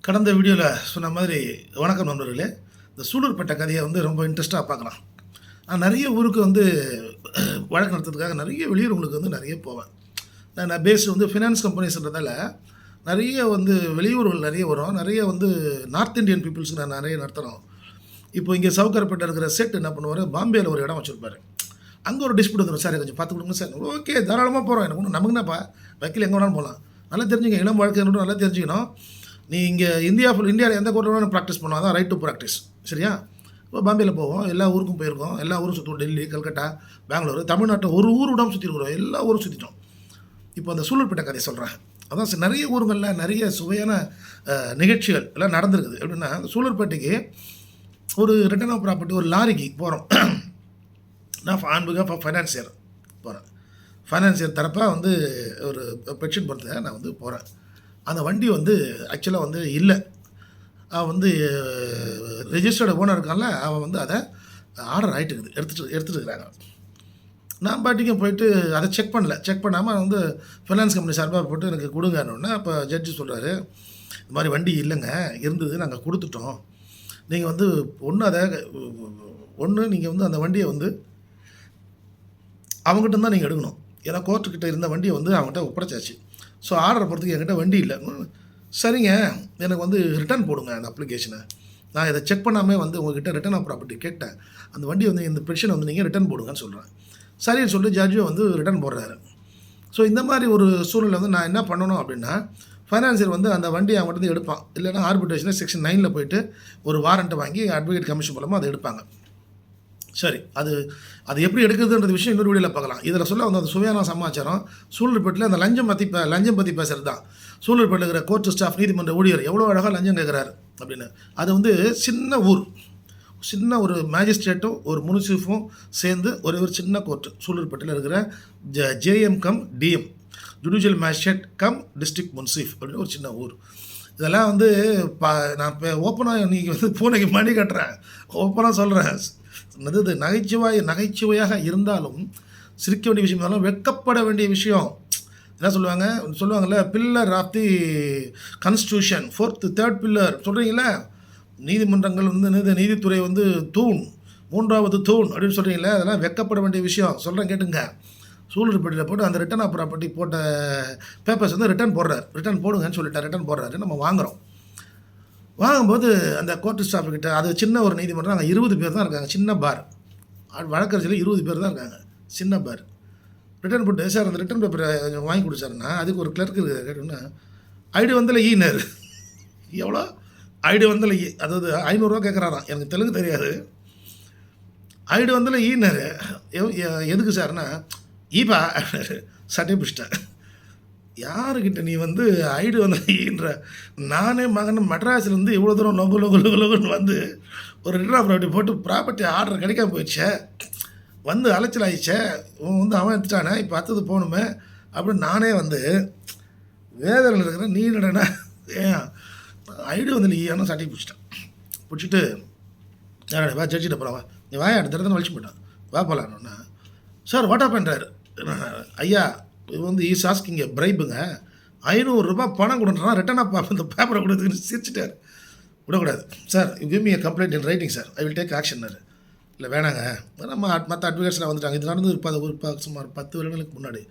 கடந்த வீடியோவில் சொன்ன மாதிரி வணக்கம் நண்பர்களே. இந்த சூலூர்பேட்டை கதையை ரொம்ப இன்ட்ரெஸ்ட்டாக பார்க்கலாம். நான் நிறைய ஊருக்கு வழக்கு நடத்துறதுக்காக நிறைய வெளியூர்களுக்கு நிறைய போவேன். நான் பேஸ் ஃபினான்ஸ் கம்பெனிஸ்ன்றதால நிறைய வெளியூர்கள் நிறைய வரும். நிறைய நார்த் இந்தியன் பீப்புள்ஸுக்கு நான் நிறைய நடத்துகிறோம். இப்போ இங்கே சவுக்கரப்பேட்டை இருக்கிற செட் என்ன பண்ணுவார், பாம்பேயில் ஒரு இடம் வச்சுருப்பார். அங்கே ஒரு டிஸ்பியூட் வந்துடும், சார் கொஞ்சம் பார்த்து கொடுங்க சார். ஓகே, தாராளமாக போகிறோம், எனக்கு ஒன்றும் நமக்குன்னாப்பா, வக்கீல் எங்கே வேணாலும் போகலாம். நல்லா தெரிஞ்சுங்க, இளம் வாழ்க்கை நல்லா தெரிஞ்சுக்கணும். நீ இங்கே இந்தியாவில் எந்த கோர்ட்டில் வேணும் ப்ராக்டிஸ் பண்ணுவோம், அதான் ரைட் டு ப்ராக்டிஸ், சரியா? இப்போ பாம்பேயில் போவோம், எல்லா ஊருக்கும் போயிருக்கோம், எல்லா ஊரும் சுற்றுவோம். டெல்லி, கல்கட்டா, பெங்களூர், தமிழ்நாட்டை ஒரு ஊர் விடாமல் சுற்றிருக்கிறோம், எல்லா ஊரும் சுற்றிட்டோம். இப்போ அந்த சூலூர்பேட்டை கதையை சொல்கிறேன். அதான் நிறைய ஊருங்களில் நிறைய சுவையான நிகழ்ச்சிகள் எல்லாம் நடந்திருக்குது. எப்படின்னா, அந்த சூலூர்பேட்டைக்கு ஒரு ரிட்டர்ன் ஆஃப் ப்ராப்பர்ட்டி ஒரு லாரிக்கு போகிறோம். நான் ஆன்பிகாக ஃபைனான்சியர் போகிறேன். ஃபைனான்சியர் தரப்பாக ஒரு பென்ஷன் பண்ணுறேன். நான் போகிறேன். அந்த வண்டி ஆக்சுவலாக இல்லை. அவன் ரெஜிஸ்டர்டு ஓனர் இருக்கான்ல, அவன் அதை ஆர்டர் ஆகிட்டு இருக்குது, எடுத்துகிட்டு இருக்கிறாங்க. நான் பாட்டிக்கும் போயிட்டு அதை செக் பண்ணாமல் ஃபைனான்ஸ் கம்பெனி சார்பாக போட்டு எனக்கு கொடுங்கன்னு. அப்போ ஜட்ஜி சொல்கிறாரு, இந்த மாதிரி வண்டி இல்லைங்க, இருந்தது, நாங்கள் கொடுத்துட்டோம். நீங்கள் நீங்கள் அந்த வண்டியை அவங்ககிட்ட தான் நீங்கள் எடுக்கணும். ஏன்னா கோர்ட்டுக்கிட்ட இருந்த வண்டியை அவங்ககிட்ட ஒப்படைச்சாச்சு. ஸோ ஆர்டரை பொறுத்துக்கு என்கிட்ட வண்டி இல்லை. சரிங்க, எனக்கு ரிட்டர்ன் போடுங்க அந்த அப்ளிகேஷனை. நான் இதை செக் பண்ணாமல் உங்கள்கிட்ட ரிட்டர்ன் ஆஃப் ப்ராப்பர்ட்டி கேட்டேன். அந்த வண்டியை இந்த பென்ஷனை நீங்கள் ரிட்டர்ன் போடுங்கன்னு சொல்கிறேன். சரின்னு சொல்லிட்டு ஜட்ஜும் ரிட்டர்ன் போடுறாரு. ஸோ இந்த மாதிரி ஒரு சூழ்நிலை நான் என்ன பண்ணணும் அப்படின்னா, ஃபைனான்சியர் அந்த வண்டியை அவங்ககிட்ட எடுப்பான். இல்லைன்னா ஆர்பிட்ரேஷனில் செக்ஷன் 9 போயிட்டு ஒரு வாரண்ட்டை வாங்கி அட்வொகேட் கமிஷன் மூலமாக அதை எடுப்பாங்க. சரி, அது எப்படி எடுக்கிறதுன்ற விஷயம் இன்னொரு வீடியோவில் பார்க்கலாம். இதில் சொல்ல அந்த சுவையான சமாச்சாரம், சூலூர்பேட்டில் அந்த லஞ்சம் பற்றி பேசுகிறது தான். சூலூர்பேட்டில் இருக்கிற கோர்ட்டு ஸ்டாஃப், நீதிமன்ற ஊழியர் எவ்வளோ அழகாக லஞ்சம் கேட்குறாரு அப்படின்னு. அது சின்ன ஊர், சின்ன ஒரு மேஜிஸ்ட்ரேட்டும் ஒரு முனிசிஃபும் சேர்ந்து ஒரு சின்ன கோர்ட்டு சூலூர்பேட்டில் இருக்கிற JM cum DM, judicial magistrate cum district munsif அப்படின்னு ஒரு சின்ன ஊர். இதெல்லாம் நான் இப்போ ஓப்பனாக நீங்கள் பூனைக்கு மணி கட்டுறேன், ஓப்பனாக சொல்கிறேன். அது நகைச்சுவையாக இருந்தாலும் சிரிக்க வேண்டிய விஷயம் இருந்தாலும் வெட்கப்பட வேண்டிய விஷயம். என்ன சொல்லுவாங்கள்ல, pillar of the constitution, 4th 3rd pillar சொல்கிறீங்களே. நீதிமன்றங்கள் நீதித்துறை தூண், 3வது தூண் அப்படின்னு சொல்கிறீங்களே. அதெல்லாம் வெட்கப்பட வேண்டிய விஷயம். சொல்கிறேன் கேட்டுங்க. சூலூர்பேட்டையில் போட்டு அந்த ரிட்டர்ன் ஆஃப் ப்ராப்பர்ட்டி போட்ட பேப்பர்ஸ் ரிட்டர்ன் போடுங்கன்னு சொல்லிட்டார். ரிட்டர்ன் போடுறாரு. நம்ம வாங்கும்போது அந்த கோர்ட்டு ஸ்டாஃப்கிட்ட, அது சின்ன ஒரு நீதிமன்றம், அங்கே 20 பேர் தான் இருக்காங்க. சின்ன பார், வழக்கறிஞர்கள் 20 பேர் தான் இருக்காங்க, சின்ன பார். ரிட்டர்ன் போட்டு, சார் அந்த ரிட்டர்ன் பேப்பரை வாங்கி கொடுத்தாருன்னா அதுக்கு ஒரு கிளர்க்கு கேட்டோன்னா, ஐடி ஈனர் எவ்வளோ ஐடி அதாவது 500 ரூபா கேட்குறாராம். எனக்கு தெலுங்கு தெரியாது. ஐடி ஈனர் எதுக்கு சார்னா, ஈபா சட்டை பிடிச்சிட்டேன். யாருக்கிட்ட நீ ஐடி ஈன்ற? நானே மகன் மெட்ராஸ்லேருந்து இவ்வளோ தூரம் லொகுன்னு ஒரு ரிட்டர்ன் ஆஃப் ப்ராப்பர்ட்டி போட்டு ப்ராப்பர்ட்டி ஆர்டர் கிடைக்காம போயிடுச்சே, அலைச்சல் ஆயிடுச்சே, அவன் எடுத்துட்டானே, இப்போ அடுத்தது போகணுமே அப்படின்னு நானே வேதனையில் இருக்கிறேன். நீ என்னடனா ஏன் ஐடி ஈயானு சட்டை பிடிச்சிட்டு வா ஜட்ஜிட்ட போகலாம், வா நீ வாயா அடுத்த இடத்துல வலிச்சு போயிட்டான், வா போகலான்னா. சார் வாட்டா பண்ணுறாரு. ஐயா ஈஸ் ஆஸ்கிங் பிரைப்புங்க, 500 ரூபா பணம் கொடுன்றா, ரிட்டர்ன் ஆஃப் இந்த பேப்பரை கொடுத்துன்னு சிரிச்சிட்டார். விடக்கூடாது sir, give me complaint in writing sir, I will take ஆக்ஷன்னாரு. இல்லை வேணாங்க, நம்ம மற்ற அட்வொகேட்ஸ்லாம் வந்துட்டாங்க. இது நடந்து சுமார் 10 வருடங்களுக்கு முன்னாடி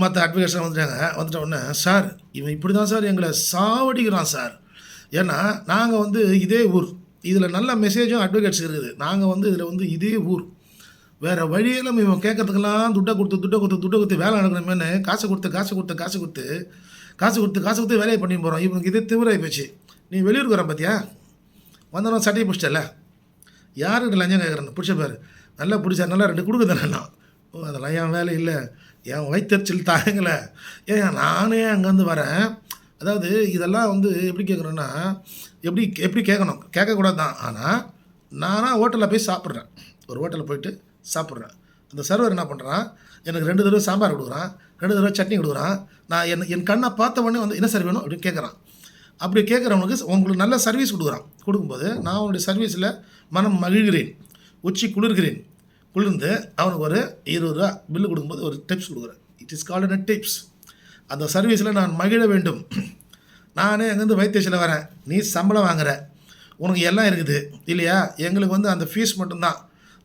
மற்ற அட்வொகேட்ஸ்லாம் வந்துட்ட உடனே, சார் இவன் இப்படி தான் சார் எங்களை சாவடிக்கிறான் சார். ஏன்னா நாங்கள் இதே ஊர், இதில் நல்ல மெசேஜும் அட்வொகேட்ஸ் இருக்குது. நாங்கள் இதில் இதே ஊர், வேறு வழியெல்லாம் இவன் கேட்கறதுக்கெல்லாம் துட்டை கொடுத்து வேலை நடக்கணுமேனு காசு கொடுத்து வேலையை பண்ணி போகிறோம். இவனுக்கு இதே திமிராகி போச்சு. நீ வெளியூருக்கு வர பார்த்தியா, வந்தவன் சட்டையை பிடிச்சிட்டல, யாருக்கிட்ட லஞ்சம் கேட்குறேன்னு பிடிச்ச பேர் நல்லா பிடிச்சா நல்லா 2 கொடுக்குதானே. ஓ அதெல்லாம் என் வேலை இல்லை, என் வயிற்றுச்சல் தாங்கலை. ஏன் நானே அங்கேருந்து வரேன். அதாவது இதெல்லாம் எப்படி கேட்குறேன்னா, எப்படி கேட்கணும், கேட்கக்கூடாது தான். ஆனால் நானாக ஹோட்டலில் போய் சாப்பிட்றேன், ஒரு ஹோட்டலில் போயிட்டு சாப்பிட்றேன். அந்த சர்வர் என்ன பண்ணுறான், எனக்கு 2 தடவை சாம்பார் கொடுக்குறான், 2 தடவை சட்னி கொடுக்குறான். நான் என் கண்ணை பார்த்த உடனே என்ன சார் வேணும் அப்படின்னு கேட்குறான். அப்படி கேட்குறவனுக்கு உங்களுக்கு நல்ல சர்வீஸ் கொடுக்கும்போது நான் அவனுடைய சர்வீஸில் மனம் மகிழ்கிறேன், உச்சி குளிர்ந்து அவனுக்கு ஒரு 20 ரூபா பில்லு கொடுக்கும்போது ஒரு டிப்ஸ் கொடுக்குறேன். It is called a tips. அந்த சர்வீஸில் நான் மகிழ வேண்டும். நானே அங்கேருந்து வைத்தியசாலை வரேன், நீ சம்பளம் வாங்குற, உனக்கு எல்லாம் இருக்குது இல்லையா? எங்களுக்கு வந்து அந்த ஃபீஸ் மட்டும்தான்.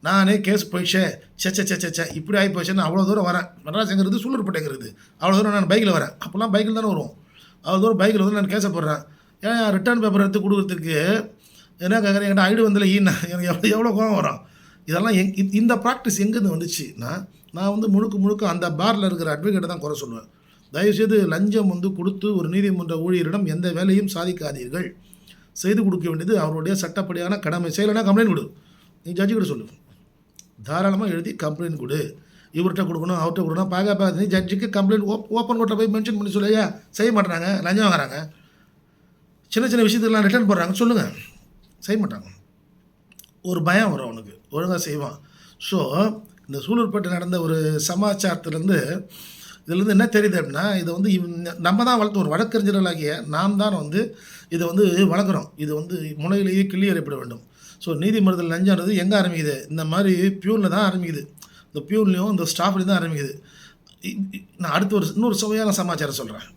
நானே கேஸ் போயிடுச்சே, சே இப்படி ஆகி போச்சுன்னு அவ்வளோ தூரம் வரேன். மெட்ராஸ் எங்கிறது சூலூர்பேட்டைங்கிறது, அவ்வளோ தூரம் நான் பைக்கில் வரேன். அப்போல்லாம் பைக்கில் தானே வருவோம். அவ்வளோ தூரம் பைக்கில் வந்து நான் கேஸை போடுறேன். ஏன் ரிட்டர்ன் பேப்பர் எடுத்து கொடுக்குறதுக்கு என்ன கேட்குறேன், என்கிட்ட ஐடி வந்ததில்ல ஈன்னா, எனக்கு எவ்வளோ கோவம் வரும். இதெல்லாம் இந்த ப்ராக்டிஸ் எங்கேருந்து வந்துச்சுன்னா, நான் வந்து முழுக்க அந்த பாரில் இருக்கிற அட்வொகேட்டை தான் குறை சொல்லுவேன். தயவுசெய்து லஞ்சம் வந்து கொடுத்து ஒரு நீதிமன்ற ஊழியரிடம் எந்த வேலையும் சாதிக்காதீர்கள். செய்து கொடுக்க வேண்டியது அவருடைய சட்டப்படியான கடமை. செய்யலைன்னா கம்ப்ளைண்ட் கொடு, நீ ஜட்ஜி கூட சொல்லு, தாராளமாக எழுதி கம்ப்ளைண்ட் கொடு. இவர்கிட்ட கொடுக்கணும், அவர்கிட்ட கொடுக்கணும், பார்க்க நீ ஜட்ஜுக்கு கம்ப்ளைண்ட் ஓப்பன் கோர்ட்டை போய் மென்ஷன் பண்ணி சொல்லையா? செய்ய மாட்டாங்க, லஞ்சம் வாங்குறாங்க, சின்ன விஷயத்துக்கெல்லாம் ரிட்டர்ன் போடுறாங்க, சொல்லுங்கள். செய்ய மாட்டாங்க. ஒரு பயம் வரும் அவனுக்கு, ஒழுங்காக செய்வான். ஸோ இந்த சூலூர்பேட்டை நடந்த ஒரு சமாச்சாரத்துலேருந்து இதுலேருந்து என்ன தெரியுது அப்படின்னா, இதை வந்து நம்ம தான் வளர்த்து, ஒரு வழக்கறிஞர்களாகிய நாம் தான் வந்து இதை வந்து வளர்க்குறோம். இது வந்து முனையிலேயே கிள்ளி எறியப்பட வேண்டும். ஸோ நீதிமன்றத்தில் லஞ்சம்ன்றது எங்கே ஆரம்பிக்குது? இந்த மாதிரி பியூனில் தான் ஆரம்பிக்குது. இந்த பியூன்லேயும் இந்த ஸ்டாஃப்லேயும் தான் ஆரம்பிக்குது. நான் அடுத்து இன்னொரு சுவையான சமாச்சாரம் சொல்கிறேன்.